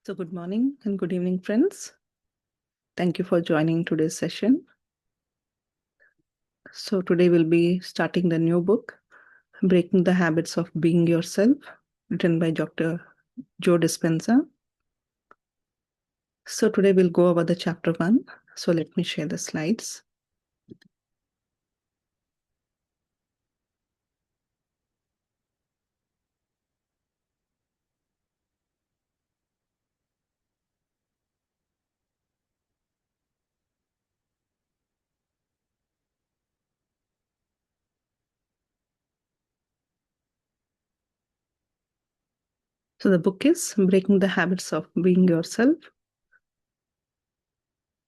So good morning and good evening, friends. Thank you for joining today's session. So today we'll be starting the new book, Breaking the Habits of Being Yourself, written by Dr. Joe Dispenza. So today we'll go over the chapter 1. So let me share the slides. So the book is Breaking the Habits of Being Yourself.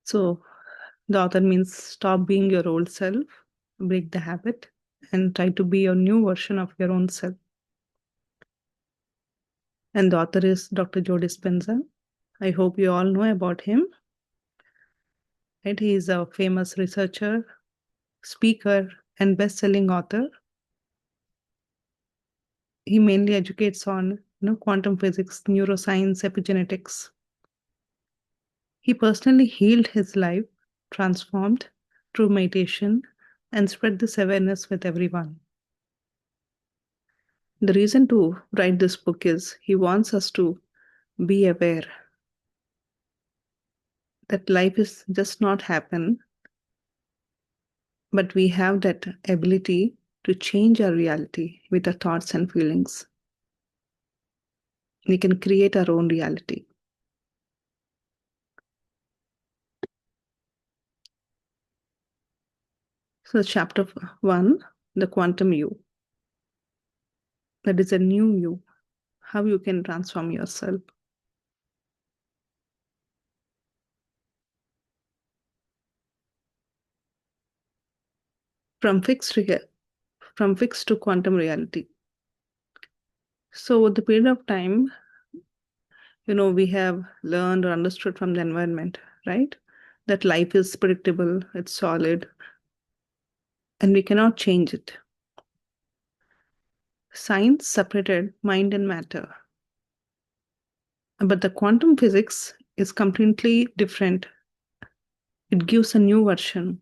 So the author means stop being your old self, break the habit, and try to be your new version of your own self. And the author is Dr. Joe Dispenza. I hope you all know about him. Right? He is a famous researcher, speaker, and best-selling author. He mainly educates on quantum physics, neuroscience, epigenetics. He personally healed his life, transformed through meditation, and spread this awareness with everyone. The reason to write this book is he wants us to be aware that life is just not happen, but we have that ability to change our reality with our thoughts and feelings. We can create our own reality. So chapter 1, the quantum you. That is a new you, how you can transform yourself. From fixed to quantum reality. So with the period of time, we have learned or understood from the environment, right? That life is predictable, it's solid, and we cannot change it. Science separated mind and matter. But the quantum physics is completely different. It gives a new version.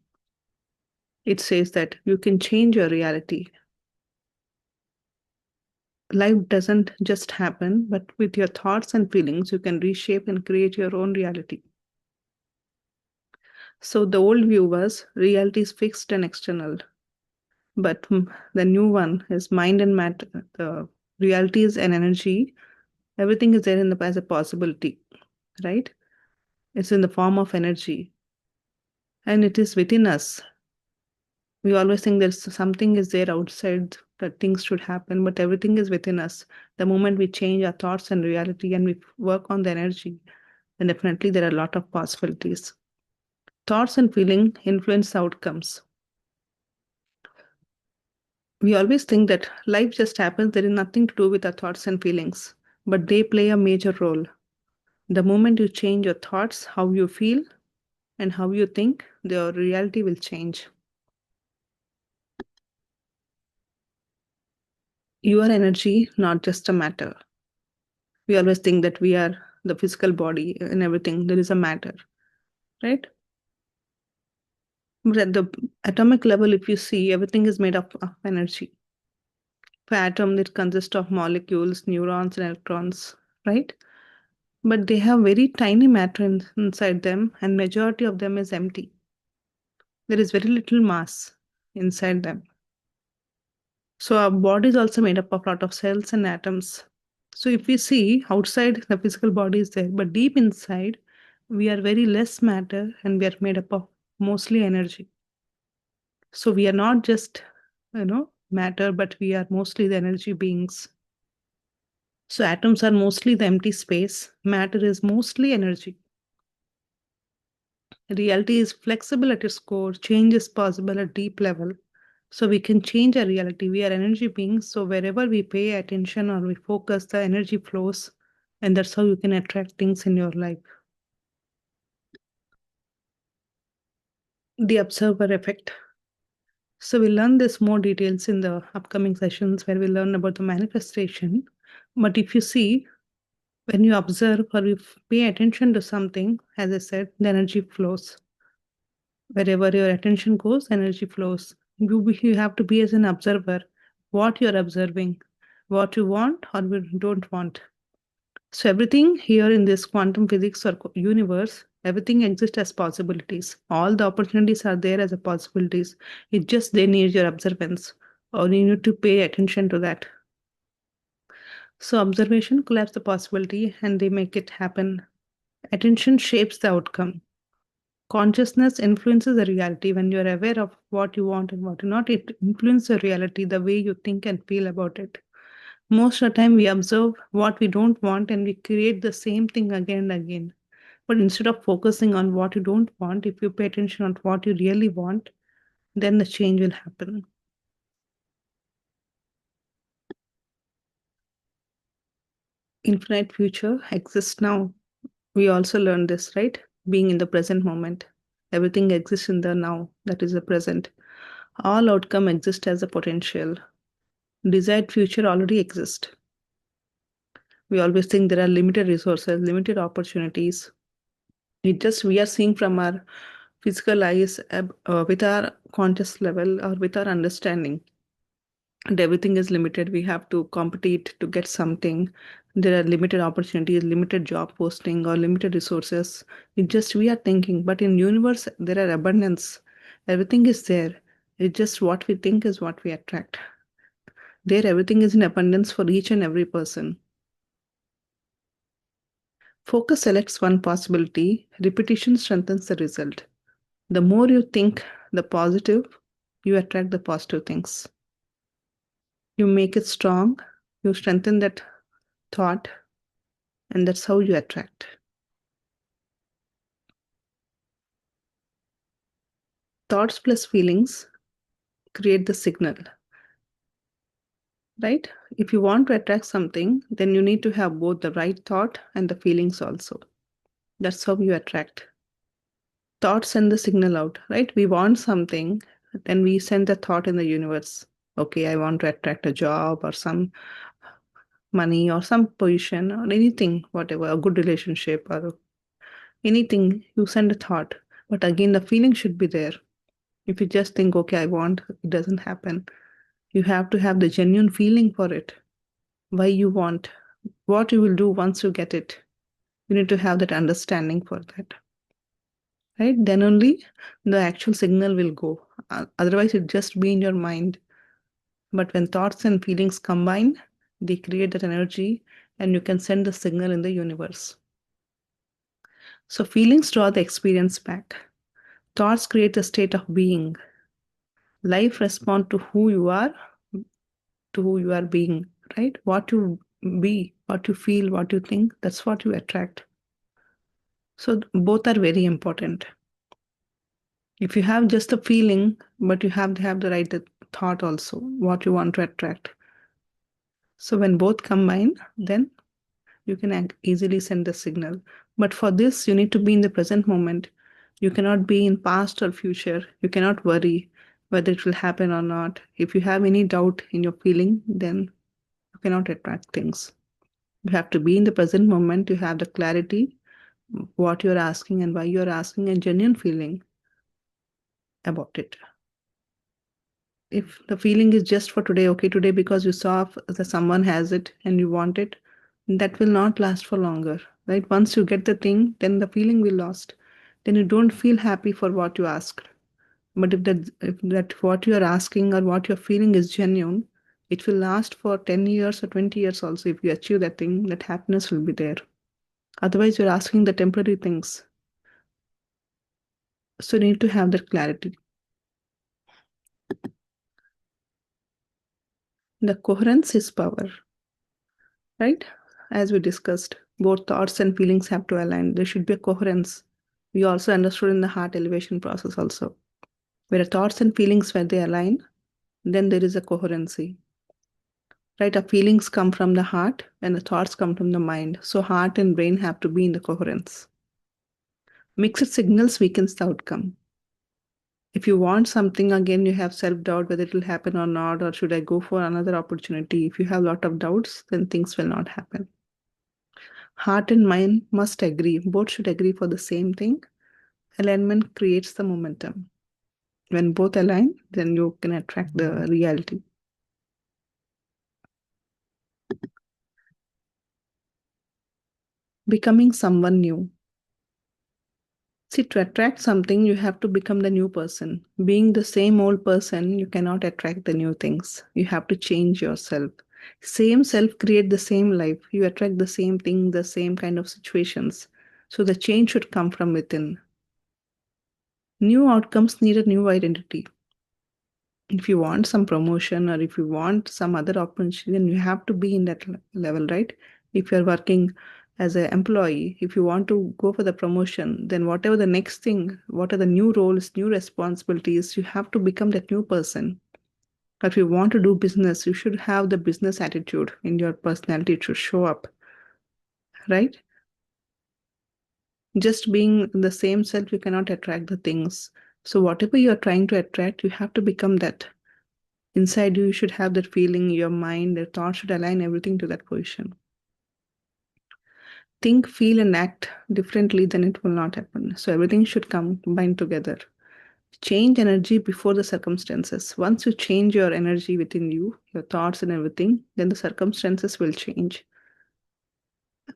It says that you can change your reality. Life doesn't just happen, but with your thoughts and feelings, you can reshape and create your own reality. So the old view was reality is fixed and external, but the new one is mind and matter. The reality is an energy. Everything is there as a possibility, right? It's in the form of energy, and it is within us. We always think there's something is there outside that things should happen, but everything is within us. The moment we change our thoughts and reality and we work on the energy, then definitely there are a lot of possibilities. Thoughts and feeling influence outcomes. We always think that life just happens, there is nothing to do with our thoughts and feelings, but they play a major role. The moment you change your thoughts, how you feel, and how you think, your reality will change. Your energy, not just a matter. We always think that we are the physical body and everything. There is a matter, right? But at the atomic level, if you see, everything is made up of energy. For atom, it consists of molecules, neurons, and electrons, right? But they have very tiny matter inside them, and majority of them is empty. There is very little mass inside them. So our body is also made up of a lot of cells and atoms. So if we see outside, the physical body is there, but deep inside, we are very less matter and we are made up of mostly energy. So we are not just, matter, but we are mostly the energy beings. So atoms are mostly the empty space. Matter is mostly energy. Reality is flexible at its core. Change is possible at deep level. So we can change our reality. We are energy beings. So wherever we pay attention or we focus, the energy flows. And that's how you can attract things in your life. The observer effect. So we'll learn this more details in the upcoming sessions where we learn about the manifestation. But if you see, When you observe or you pay attention to something, as I said, the energy flows. Wherever your attention goes, energy flows. You have to be as an observer, what you're observing, what you want or you don't want. So everything here in this quantum physics or universe, everything exists as possibilities. All the opportunities are there as a possibilities. It just they need your observance or you need to pay attention to that. So observation collapse the possibility and they make it happen. Attention shapes the outcome. Consciousness influences the reality. When you're aware of what you want and what you not, it influences the reality, the way you think and feel about it. Most of the time we observe what we don't want and we create the same thing again and again. But instead of focusing on what you don't want, if you pay attention on what you really want, then the change will happen. Infinite future exists now. We also learned this, right? Being in the present moment. Everything exists in the now, that is the present. All outcome exist as a potential. Desired future already exists. We always think there are limited resources, limited opportunities. It just we are seeing from our physical eyes with our conscious level or with our understanding. And everything is limited. We have to compete to get something. There are limited opportunities, limited job posting, or limited resources. It just we are thinking, but in universe there are abundance. Everything is there. It's just what we think is what we attract. There, everything is in abundance for each and every person. Focus selects one possibility, repetition strengthens the result. The more you think the positive, you attract the positive things. You make it strong, you strengthen that thought, and that's how you attract. Thoughts plus feelings create the signal, right? If you want to attract something, then you need to have both the right thought and the feelings also. That's how you attract. Thoughts send the signal out, right? We want something, then we send the thought in the universe. Okay, I want to attract a job or some money or some position or anything, whatever, a good relationship or anything, you send a thought. But again, the feeling should be there. If you just think, okay, I want, it doesn't happen. You have to have the genuine feeling for it. Why you want, what you will do once you get it. You need to have that understanding for that. Right? Then only the actual signal will go. Otherwise, it just be in your mind. But when thoughts and feelings combine, they create that energy and you can send the signal in the universe. So feelings draw the experience back. Thoughts create a state of being. Life responds to who you are being, right? What you be, what you feel, what you think, that's what you attract. So both are very important. If you have just a feeling, but you have to have the right thought also, what you want to attract. So when both combine, then you can easily send the signal. But for this, you need to be in the present moment. You cannot be in past or future. You cannot worry whether it will happen or not. If you have any doubt in your feeling, then you cannot attract things. You have to be in the present moment. You have the clarity, what you're asking and why you're asking, and genuine feeling about it. If the feeling is just for today, okay, today because you saw that someone has it and you want it, that will not last for longer, right? Once you get the thing, then the feeling will lost. Then you don't feel happy for what you asked. But if that what you are asking or what you're feeling is genuine, it will last for 10 years or 20 years also. If you achieve that thing, that happiness will be there. Otherwise, you're asking the temporary things. So you need to have that clarity. The coherence is power, right? As we discussed, both thoughts and feelings have to align. There should be a coherence. We also understood in the heart elevation process also. Where thoughts and feelings, when they align, then there is a coherency. Right? Our feelings come from the heart and the thoughts come from the mind. So heart and brain have to be in the coherence. Mixed signals weakens the outcome. If you want something, again, you have self-doubt whether it will happen or not, or should I go for another opportunity? If you have a lot of doubts, then things will not happen. Heart and mind must agree. Both should agree for the same thing. Alignment creates the momentum. When both align, then you can attract the reality. Becoming someone new. See, to attract something, you have to become the new person. Being the same old person, you cannot attract the new things. You have to change yourself. Same self create the same life. You attract the same thing, the same kind of situations. So the change should come from within. New outcomes need a new identity. If you want some promotion or if you want some other opportunity, then you have to be in that level, right? If you're working as an employee, if you want to go for the promotion, then whatever the next thing, what are the new roles, new responsibilities, you have to become that new person. If you want to do business, you should have the business attitude in your personality. It should show up, right? Just being the same self, you cannot attract the things. So whatever you're trying to attract, you have to become that. Inside you, you should have that feeling, your mind, your thoughts should align everything to that position. Think, feel, and act differently, then it will not happen. So everything should combine together. Change energy before the circumstances. Once you change your energy within you, your thoughts and everything, then the circumstances will change.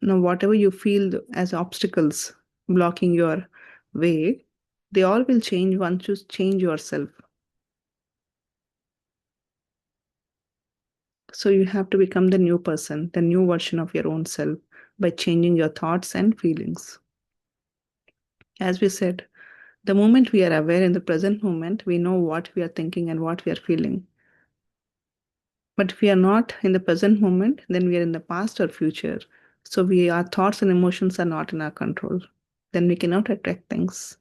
Now, whatever you feel as obstacles blocking your way, they all will change once you change yourself. So you have to become the new person, the new version of your own self by changing your thoughts and feelings. As we said, the moment we are aware in the present moment, we know what we are thinking and what we are feeling. But if we are not in the present moment, then we are in the past or future. So our thoughts and emotions are not in our control. Then we cannot attract things.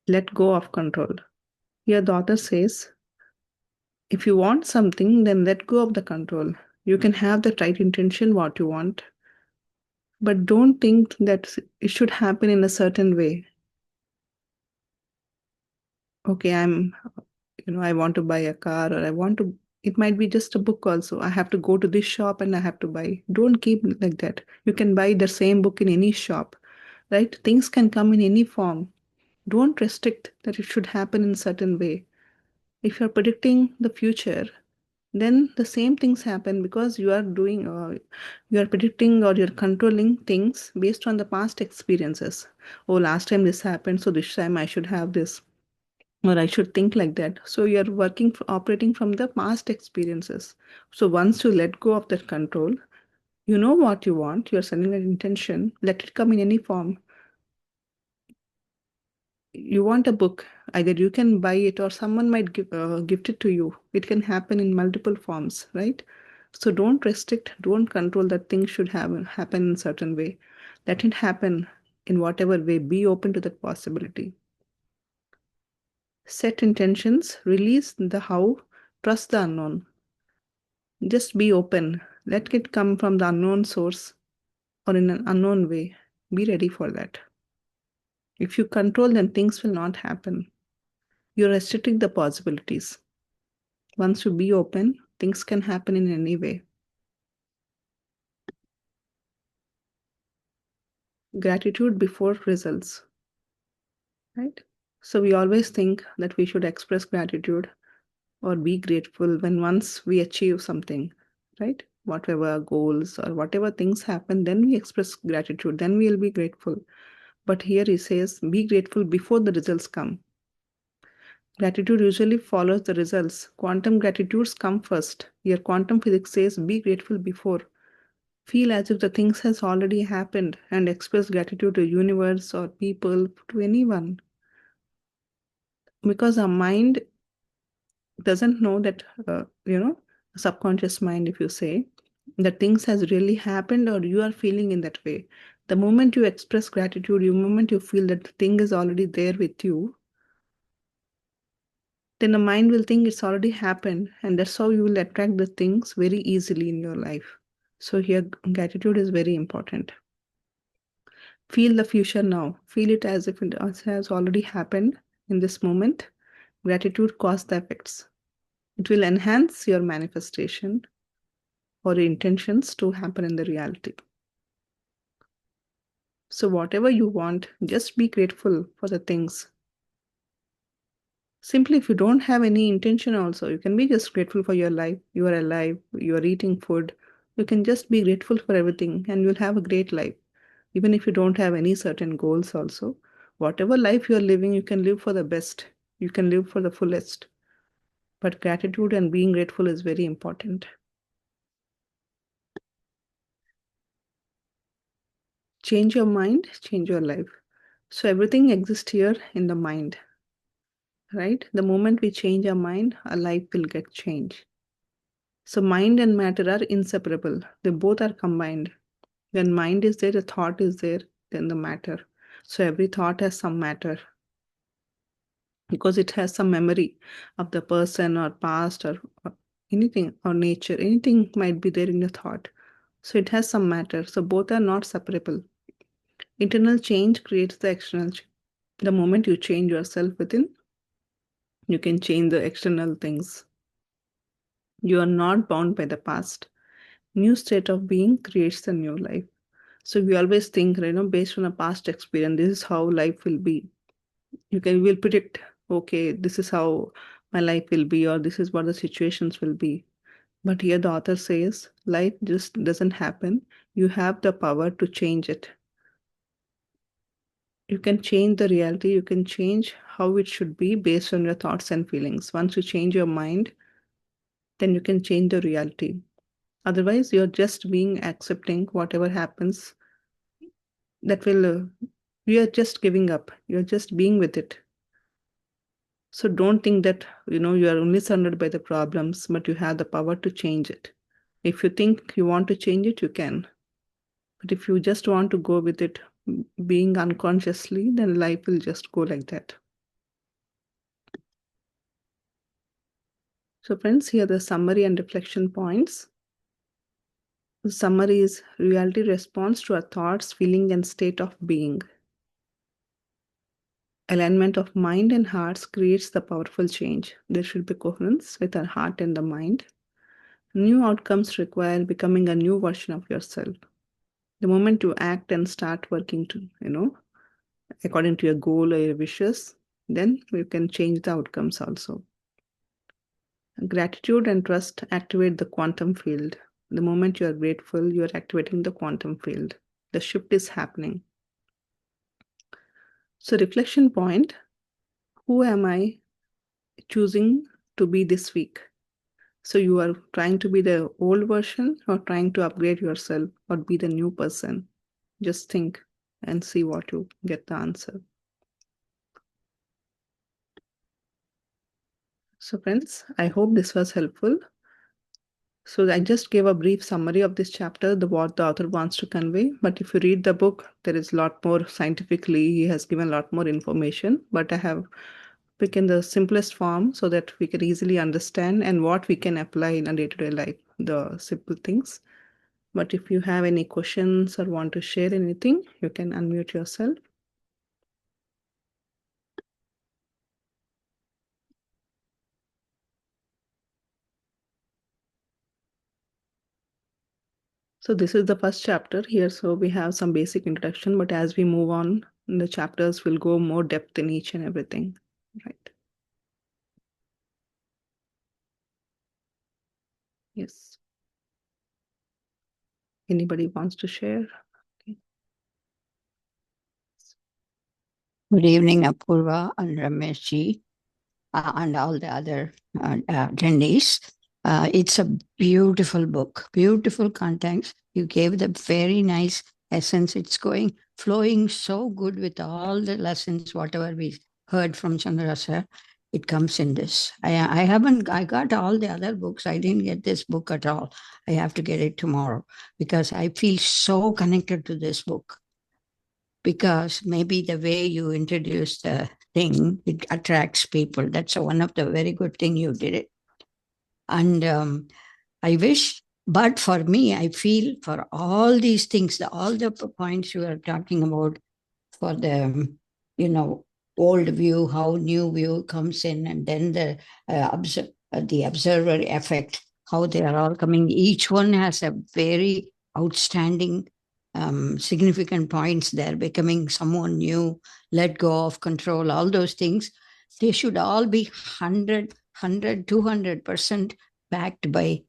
Let go of control. Here the author says, if you want something, then let go of the control. You can have the right intention, what you want, but don't think that it should happen in a certain way. Okay, I want to buy a car, or it might be just a book also. I have to go to this shop and I have to buy. Don't keep like that. You can buy the same book in any shop, right? Things can come in any form. Don't restrict that it should happen in a certain way. If you're predicting the future, then the same things happen because you are predicting or you're controlling things based on the past experiences. Oh, last time this happened, so this time I should have this, or I should think like that. So you're operating from the past experiences. So once you let go of that control, you know what you want, you're sending an intention, let it come in any form. You want a book, either you can buy it or someone might gift it to you. It can happen in multiple forms, right? So don't restrict, don't control that things should happen in certain way. Let it happen in whatever way. Be open to that possibility. Set intentions, release the how, trust the unknown. Just be open. Let it come from the unknown source or in an unknown way. Be ready for that. If you control, then things will not happen. You're restricting the possibilities. Once you be open, things can happen in any way. Gratitude before results, right? So we always think that we should express gratitude or be grateful when once we achieve something, right? Whatever our goals or whatever things happen, then we express gratitude, then we'll be grateful. But here he says, be grateful before the results come. Gratitude usually follows the results. Quantum gratitudes come first. Here, quantum physics says, be grateful before. Feel as if the things has already happened and express gratitude to universe or people, to anyone. Because our mind doesn't know that, subconscious mind, if you say, that things has really happened or you are feeling in that way. The moment you express gratitude, the moment you feel that the thing is already there with you, then the mind will think it's already happened, and that's how you will attract the things very easily in your life. So here, gratitude is very important. Feel the future now. Feel it as if it has already happened in this moment. Gratitude causes the effects. It will enhance your manifestation. or your intentions to happen in the reality. So whatever you want, just be grateful for the things. Simply, if you don't have any intention also, you can be just grateful for your life. You are alive, you are eating food. You can just be grateful for everything and you'll have a great life. Even if you don't have any certain goals also, whatever life you are living, you can live for the best. You can live for the fullest. But gratitude and being grateful is very important. Change your mind, change your life. So everything exists here in the mind, right? The moment we change our mind, our life will get changed. So mind and matter are inseparable. They both are combined. When mind is there, the thought is there, then the matter. So every thought has some matter because it has some memory of the person or past or anything or nature. Anything might be there in the thought. So it has some matter. So both are not separable. Internal change creates the external change. The moment you change yourself within, you can change the external things. You are not bound by the past. New state of being creates the new life. So we always think, based on a past experience, this is how life will be. Will predict, okay, this is how my life will be, or this is what the situations will be. But here the author says, life just doesn't happen. You have the power to change it. You can change the reality. You can change how it should be based on your thoughts and feelings. Once you change your mind, then you can change the reality. Otherwise, you're just being accepting whatever happens. You are just giving up. You're just being with it. So don't think that, you are only surrounded by the problems, but you have the power to change it. If you think you want to change it, you can. But if you just want to go with it, being unconsciously, then life will just go like that. So friends, here are the summary and reflection points. The summary is reality responds to our thoughts, feeling, and state of being. Alignment of mind and hearts creates the powerful change. There should be coherence with our heart and the mind. New outcomes require becoming a new version of yourself. The moment you act and start working to, according to your goal or your wishes, then you can change the outcomes also. Gratitude and trust activate the quantum field. The moment you are grateful, you are activating the quantum field. The shift is happening. So, reflection point, who am I choosing to be this week? So, you are trying to be the old version or trying to upgrade yourself or be the new person? Just think and see what you get the answer. So, friends, I hope this was helpful. So I just gave a brief summary of this chapter, what the author wants to convey. But if you read the book, there is a lot more scientifically. He has given a lot more information. But I have picked in the simplest form so that we can easily understand and what we can apply in a day-to-day life, the simple things. But if you have any questions or want to share anything, you can unmute yourself. So this is the first chapter here. So we have some basic introduction, but as we move on, the chapters will go more depth in each and everything, right? Yes. Anybody wants to share? Okay. Good evening, Apurva and Rameshji, and all the other attendees. It's a beautiful book, beautiful content. You gave the very nice essence. It's flowing so good with all the lessons, whatever we heard from Chandra sir. It comes in this. I got all the other books. I didn't get this book at all. I have to get it tomorrow because I feel so connected to this book, because maybe the way you introduce the thing, it attracts people. That's one of the very good thing you did it. And I wish, but for me, I feel for all these things, all the points you are talking about, for the, old view, how new view comes in, and then the observer effect, how they are all coming. Each one has a very outstanding, significant points there, becoming someone new, let go of control, all those things. They should all be 100, 200% backed by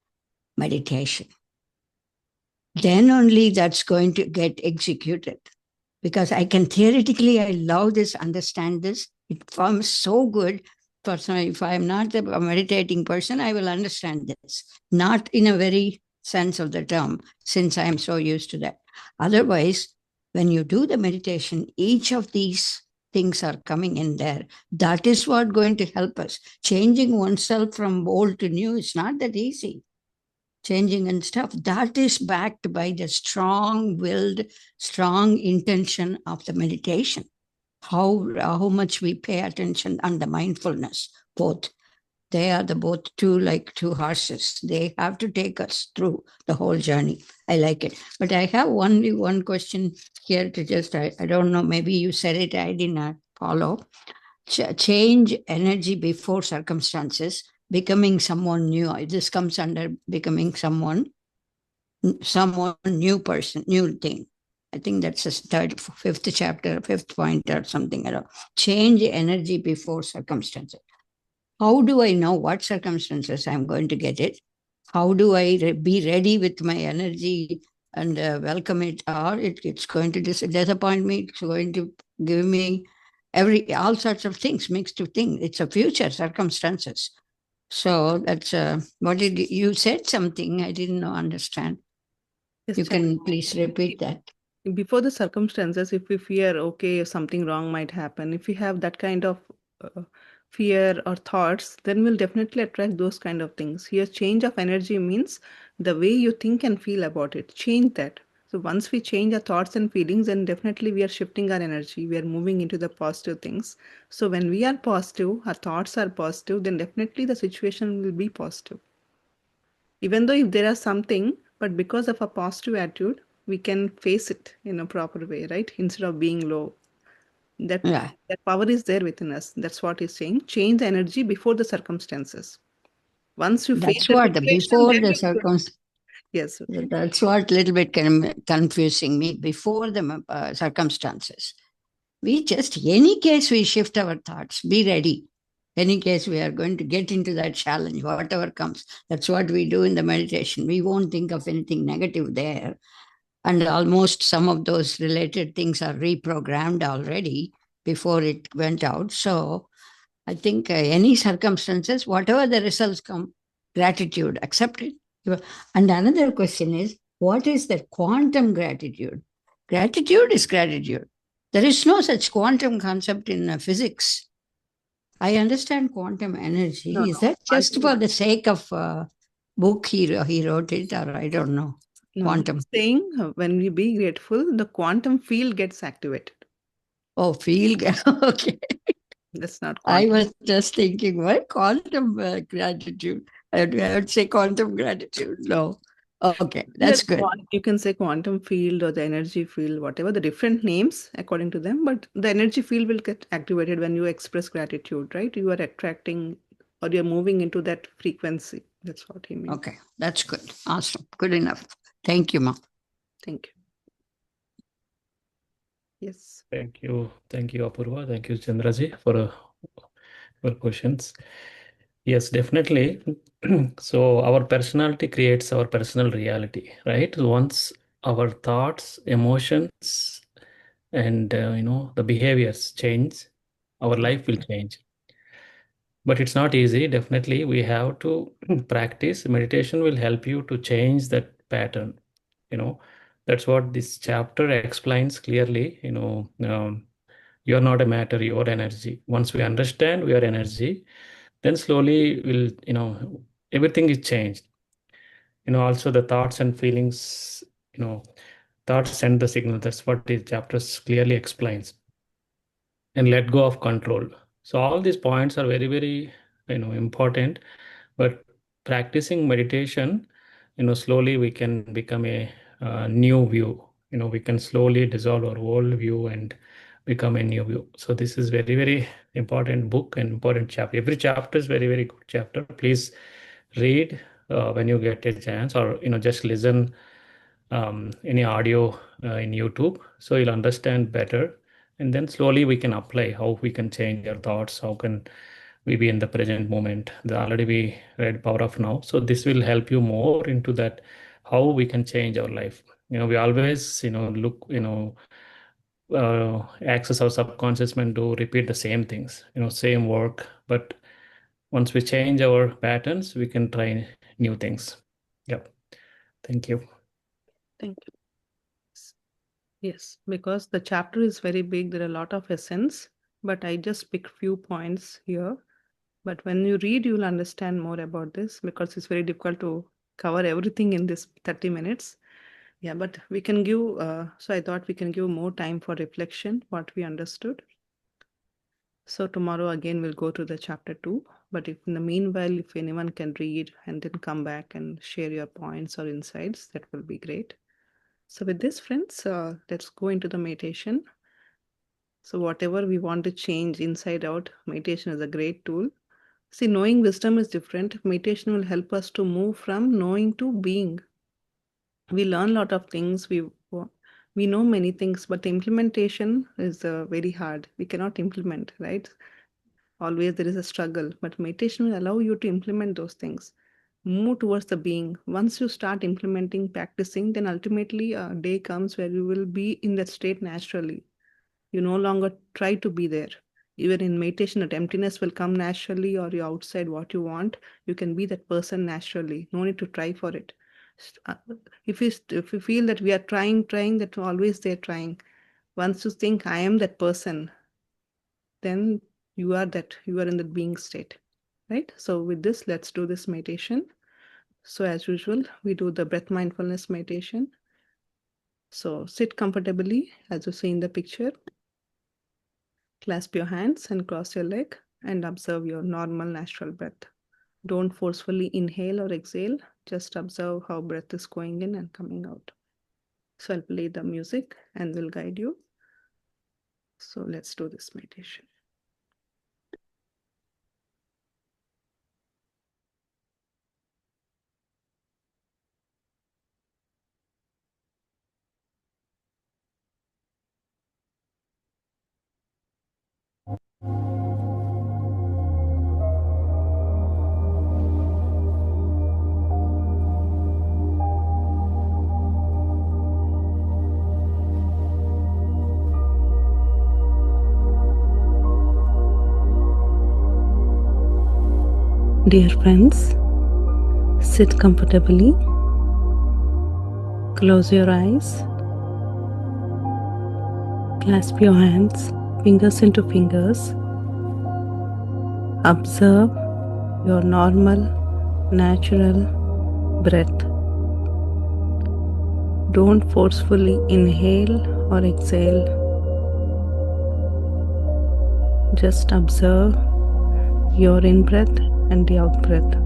meditation. Then only that's going to get executed. Because I can theoretically, I love this, understand this. It forms so good. Personally, if I'm not a meditating person, I will understand this. Not in a very sense of the term, since I am so used to that. Otherwise, when you do the meditation, each of these things are coming in there. That is what going to help us. Changing oneself from old to new is not that easy, changing and stuff. That is backed by the strong willed, strong intention of the meditation. How much we pay attention and the mindfulness, both. They are the both two, like two horses. They have to take us through the whole journey. I like it. But I have only one question here to just, I don't know, maybe you said it, I did not follow. Change energy before circumstances, becoming someone new. This comes under becoming someone new person, new thing. I think that's the third, fifth chapter, fifth point or something. Change energy before circumstances. How do I know what circumstances I'm going to get it? How do I be ready with my energy and welcome it? Or it's going to disappoint me. It's going to give me all sorts of things, mixed of things. It's a future circumstances. So that's what did you said something I didn't know, understand. Yes, You can please repeat that. before the circumstances, if we fear, okay, if something wrong might happen, if we have that kind of uh, fear or thoughts, then we'll definitely attract those kind of things. Here, change of energy means the way you think and feel about it. Change that. So once we change our thoughts and feelings, then definitely we are shifting our energy. We are moving into the positive things. So when we are positive, our thoughts are positive, then definitely the situation will be positive. Even though if there are something, but because of a positive attitude, we can face it in a proper way, right? Instead of being low. That Yeah, that power is there within us. That's what he's saying. Change the energy before the circumstances. Once you face that's the what the situation, before then the you circumstance. yes. That's what little bit confusing me. Before the circumstances, we just any case we shift our thoughts. Be ready. Any case we are going to get into that challenge, whatever comes. That's what we do in the meditation. We won't think of anything negative there, and almost some of those related things are reprogrammed already before it went out. So I think any circumstances, whatever the results come, gratitude, accept it. And another question is, what is that quantum gratitude? Gratitude is gratitude. There is no such quantum concept in physics. I understand quantum No, energy. Is no. that just Quantum, for the sake of book he wrote it, or I don't know? no, no. Quantum. Saying when we be grateful, the quantum field gets activated. Oh, feel. Okay. That's not I quantum. was just thinking, what quantum gratitude? I would say quantum gratitude. No. Okay, That that's good. you can say quantum field or the energy field, whatever the different names according to them, but the energy field will get activated when you express gratitude, right? You are attracting or you're moving into that frequency. That's what he means. Okay, that's good. Awesome. Good enough. Thank you, Ma. Thank you. Yes. Thank you, Apurva. Thank you, Chandraji, for questions. Yes, definitely. So our personality creates our personal reality, right? So once our thoughts, emotions, and the behaviors change, our life will change. But it's not easy. Definitely, we have to practice. Meditation will help you to change that pattern. You know, that's what this chapter explains clearly. You're not a matter, your energy. Once we understand your energy, then slowly will everything is changed. Also the thoughts and feelings. You know, thoughts send the signal. That's what the chapter clearly explains. And let go of control. So all these points are very, very important. But practicing meditation, slowly we can become a new view. We can slowly dissolve our old view and become a new view. So this is very, very important book and important chapter. Every chapter is very, very good chapter. Please read, when you get a chance, or just listen any audio in YouTube, so you'll understand better, and then slowly we can apply how we can change our thoughts, how can we be in the present moment. Already we read Power of Now, so this will help you more into that, how we can change our life. We always look, access our subconscious mind to repeat the same things, same work, but once we change our patterns, we can try new things. Yep. Thank you. Thank you. Yes, because the chapter is very big, there are a lot of essence, but I just pick few points here. But when you read, you'll understand more about this, because it's very difficult to cover everything in this 30 minutes. Yeah, but we can give, so I thought we can give more time for reflection, what we understood. So tomorrow again, we'll go to the chapter 2. But if in the meanwhile, if anyone can read and then come back and share your points or insights, that will be great. So with this, friends, let's go into the meditation. So whatever we want to change inside out, meditation is a great tool. See, knowing wisdom is different. Meditation will help us to move from knowing to being. We learn a lot of things. We know many things, but the implementation is very hard. We cannot implement, right? Always there is a struggle, but meditation will allow you to implement those things. Move towards the being. Once you start implementing, practicing, then ultimately a day comes where you will be in that state naturally. You no longer try to be there. Even in meditation, that emptiness will come naturally, or you outside what you want. You can be that person naturally. No need to try for it. If you feel that we are trying, that always they're trying. Once you think I am that person, then you are in the being state, right? So with this, let's do this meditation. So as usual, we do the breath mindfulness meditation. So sit comfortably, as you see in the picture. Clasp your hands and cross your leg and observe your normal natural breath. Don't forcefully inhale or exhale. Just observe how breath is going in and coming out. So I'll play the music and will guide you. So let's do this meditation. Dear friends, sit comfortably. Close your eyes. Clasp your hands, fingers into fingers. Observe your normal, natural breath. Don't forcefully inhale or exhale. Just observe your in-breath and the out-breath.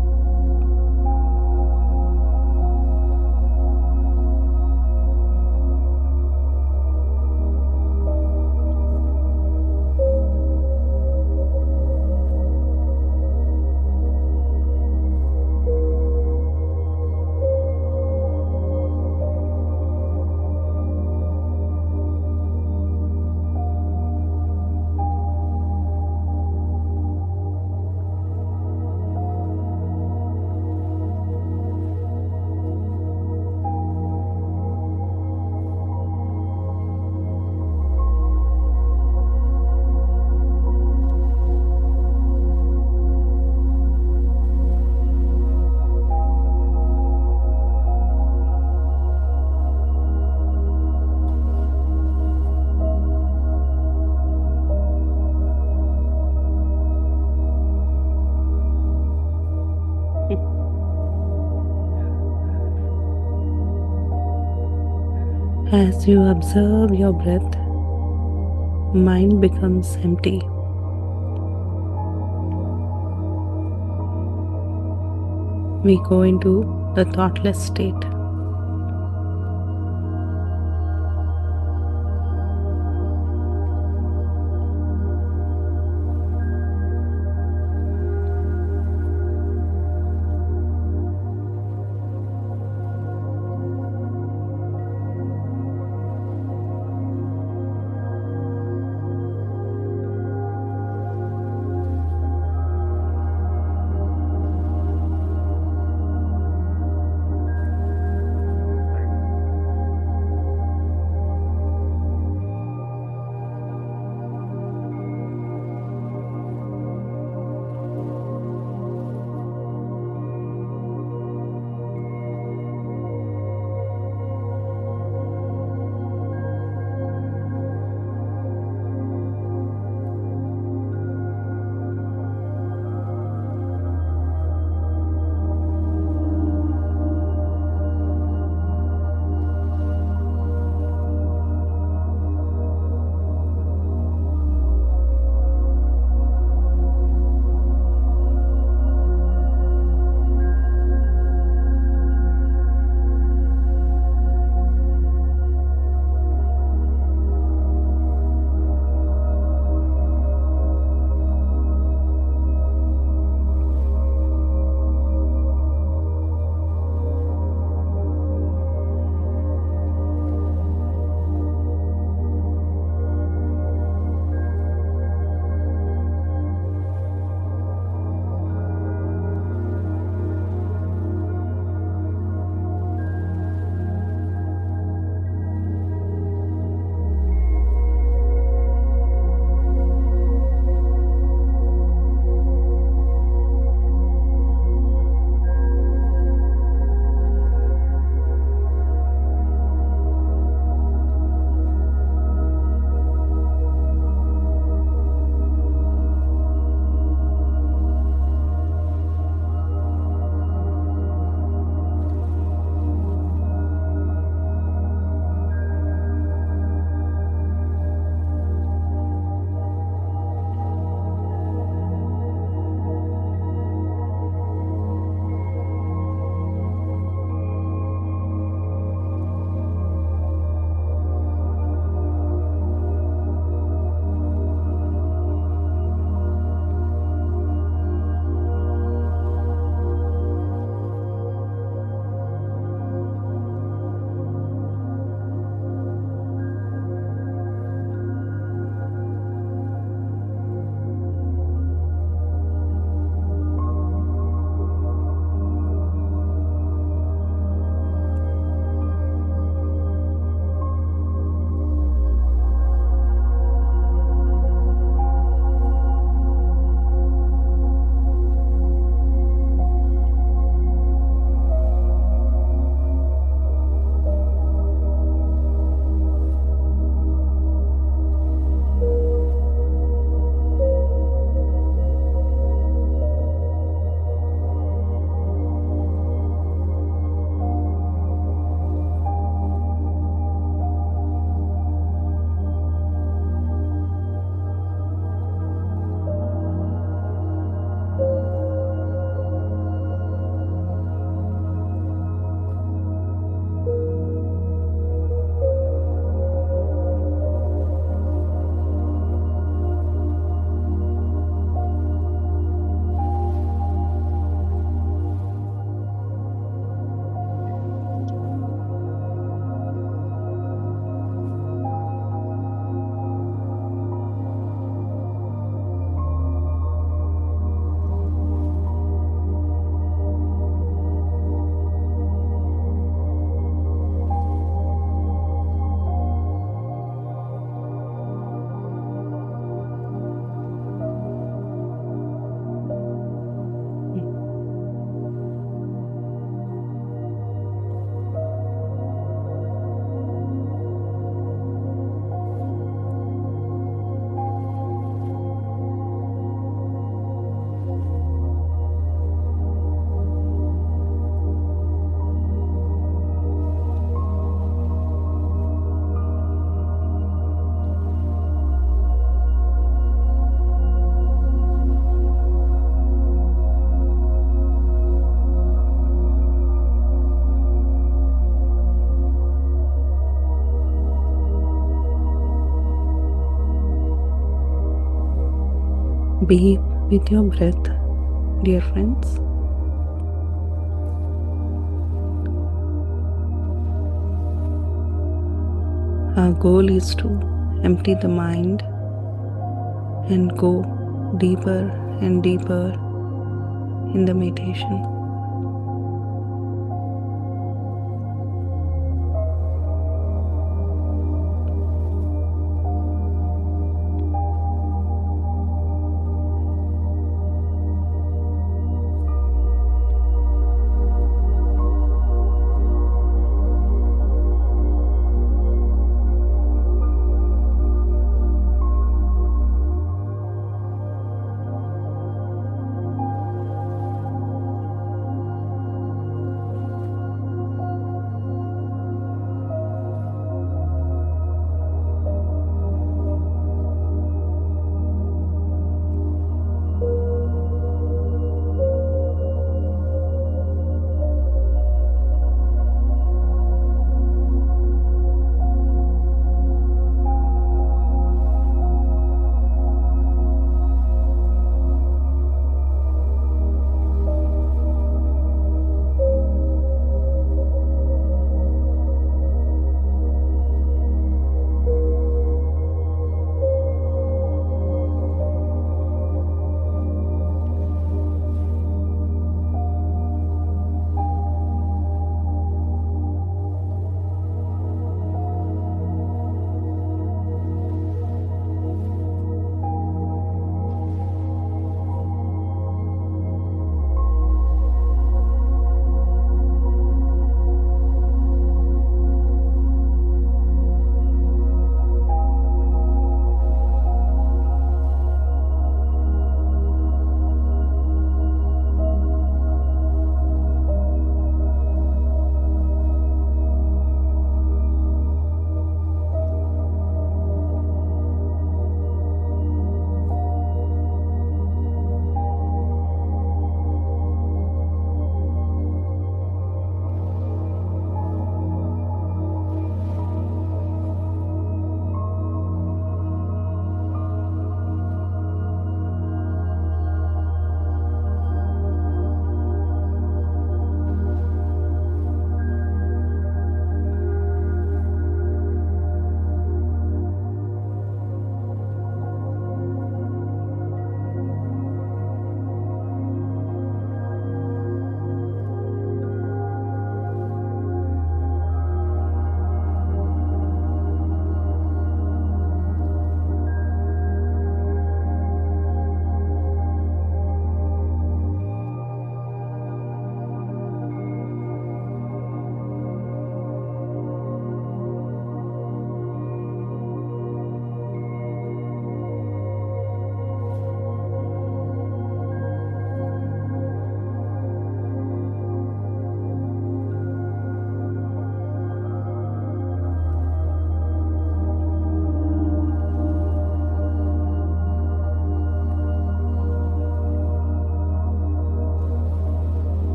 As you observe your breath, mind becomes empty. We go into the thoughtless state. Be with your breath, dear friends. Our goal is to empty the mind and go deeper and deeper in the meditation.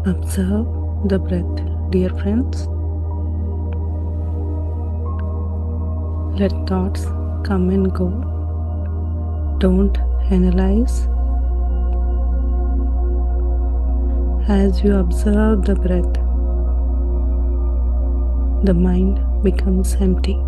Observe the breath, dear friends. Let thoughts come and go. Don't analyze. As you observe the breath, the mind becomes empty.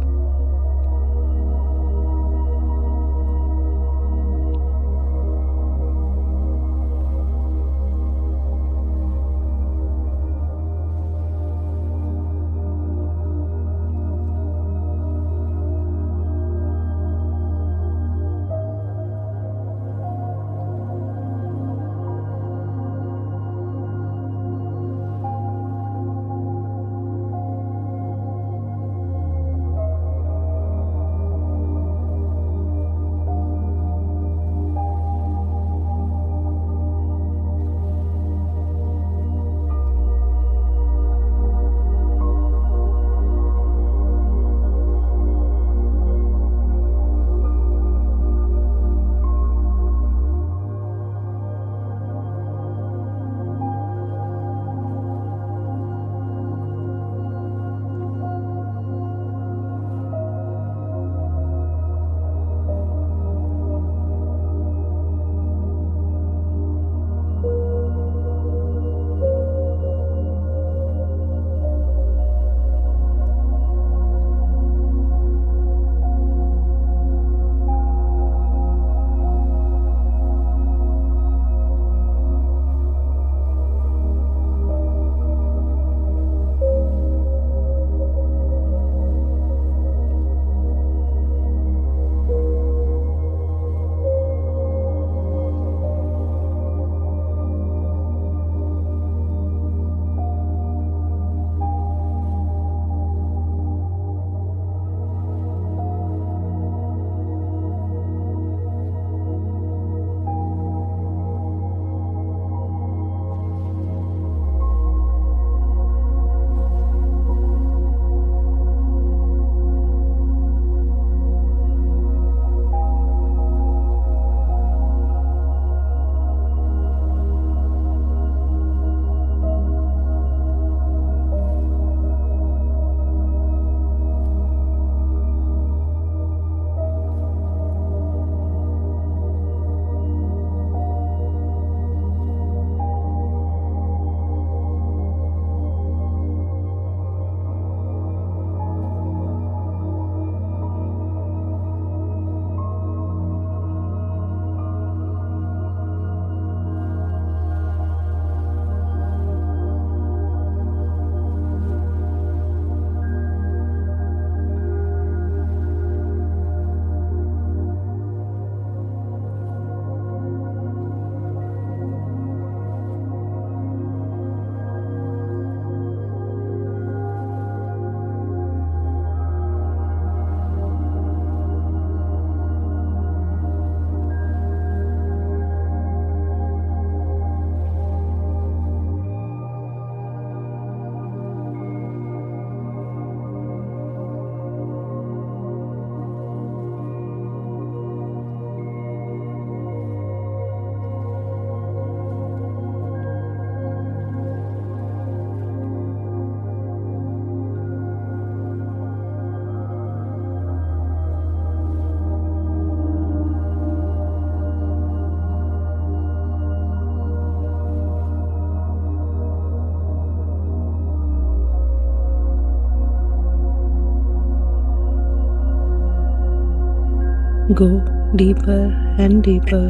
Go deeper and deeper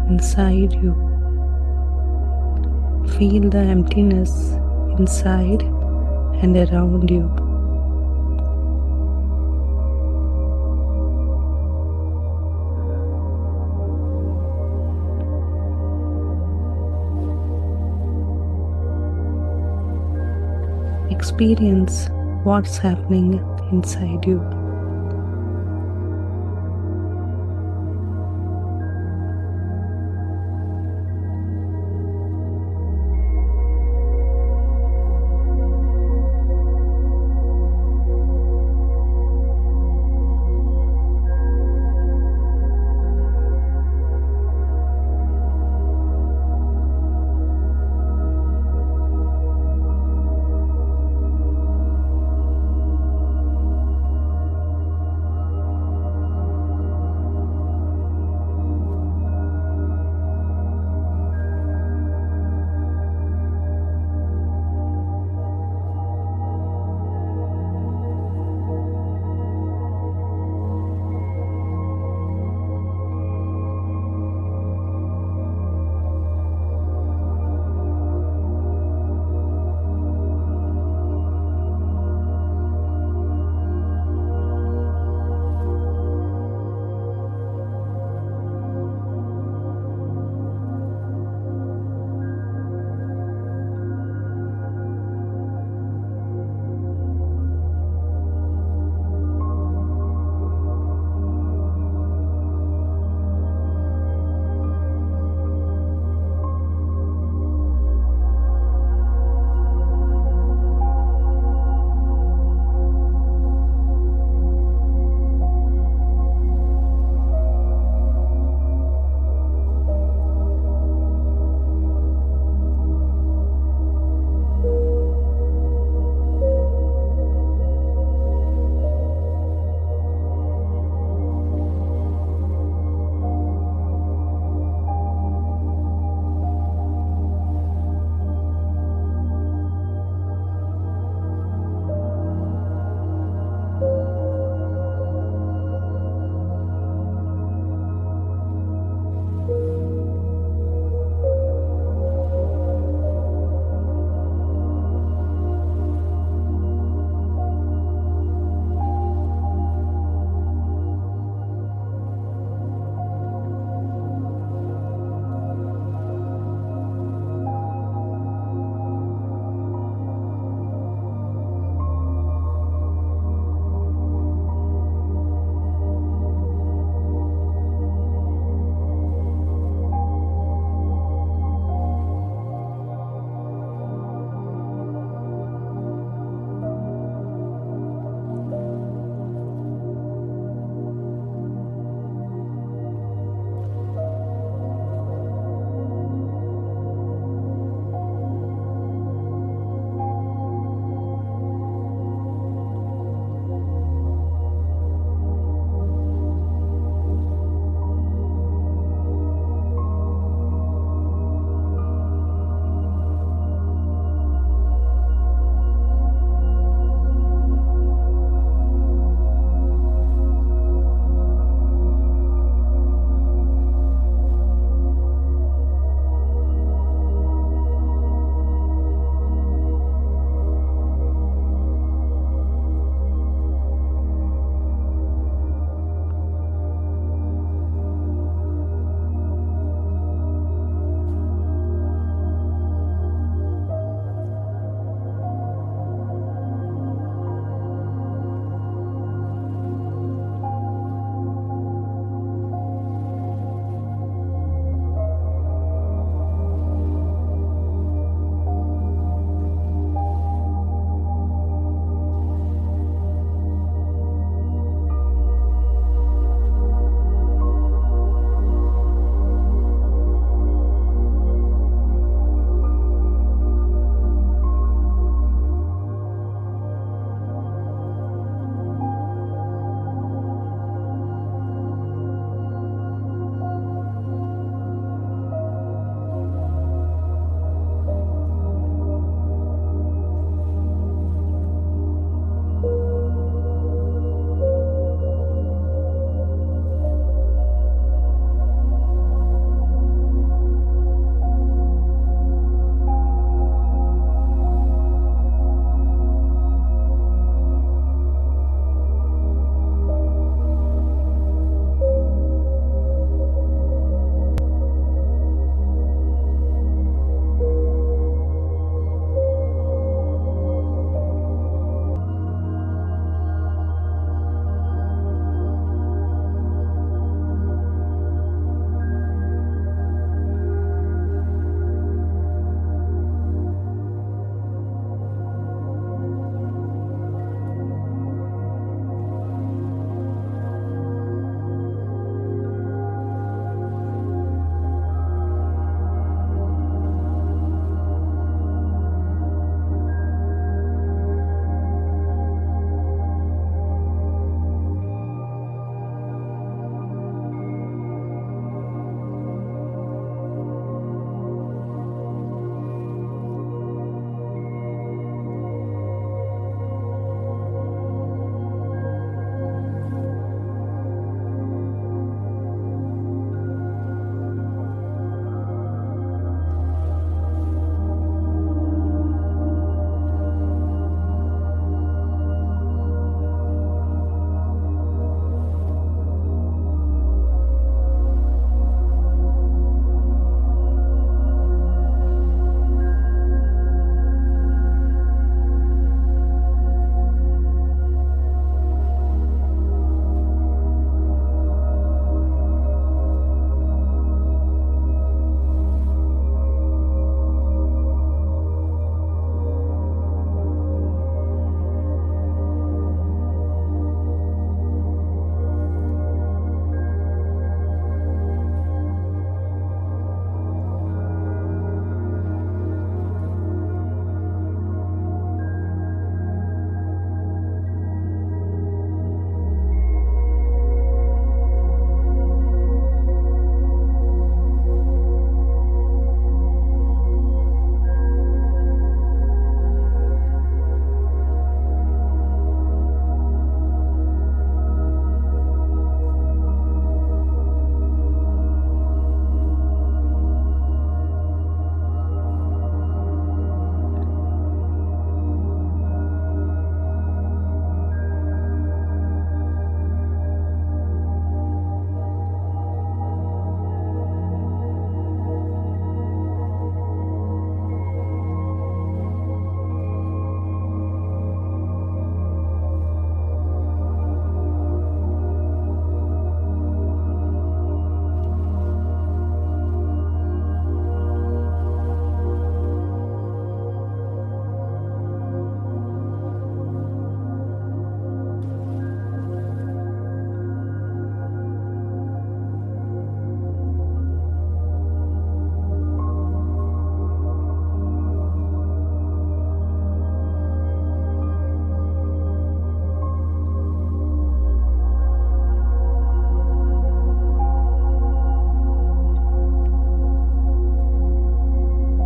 inside you. Feel the emptiness inside and around you. Experience what's happening inside you.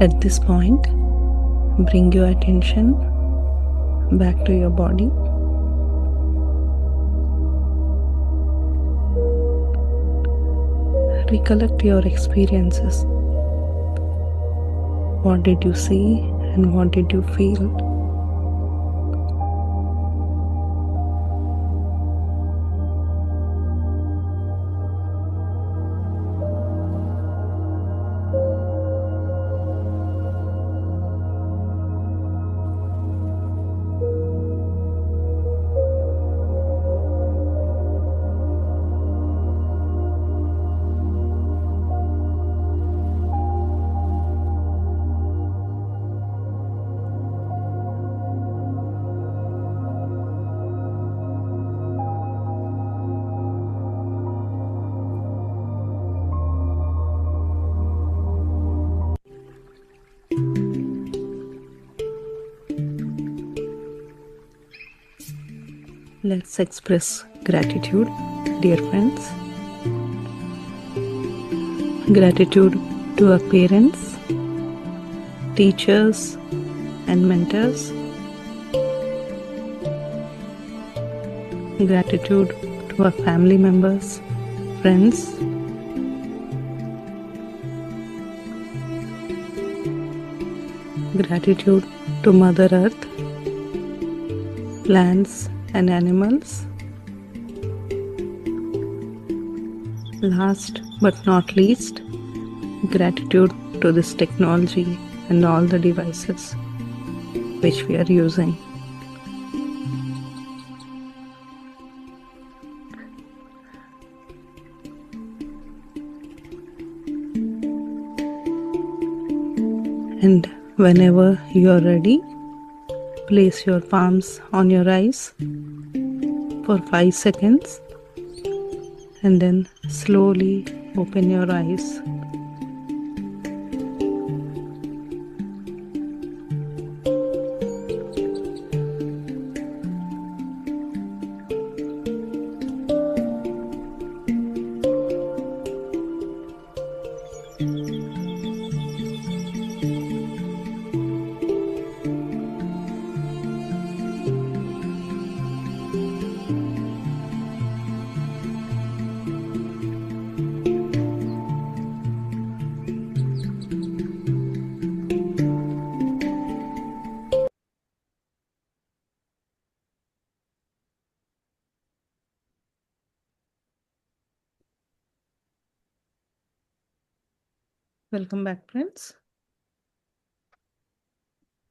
At this point, bring your attention back to your body. Recollect your experiences. What did you see and what did you feel? Let's express gratitude, dear friends. Gratitude to our parents, teachers, and mentors. Gratitude to our family members, friends. Gratitude to Mother Earth, plants and animals. Last but not least, gratitude to this technology and all the devices which we are using. And whenever you are ready, place your palms on your eyes for 5 seconds and then slowly open your eyes. Welcome back, friends.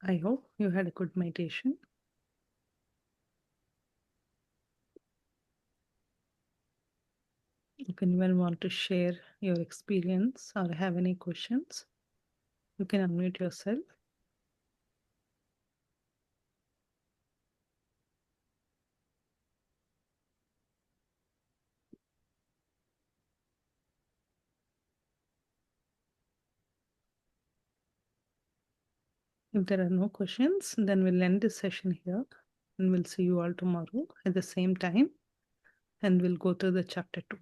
I hope you had a good meditation. If anyone want to share your experience or have any questions, you can unmute yourself. If there are no questions, then we'll end this session here and we'll see you all tomorrow at the same time and we'll go through the chapter 2.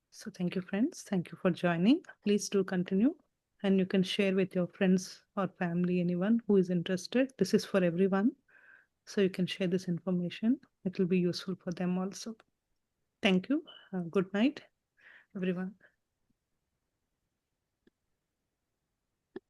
So thank you, friends. Thank you for joining. Please do continue and you can share with your friends or family, anyone who is interested. This is for everyone. So you can share this information. It will be useful for them also. Thank you. Good night, everyone.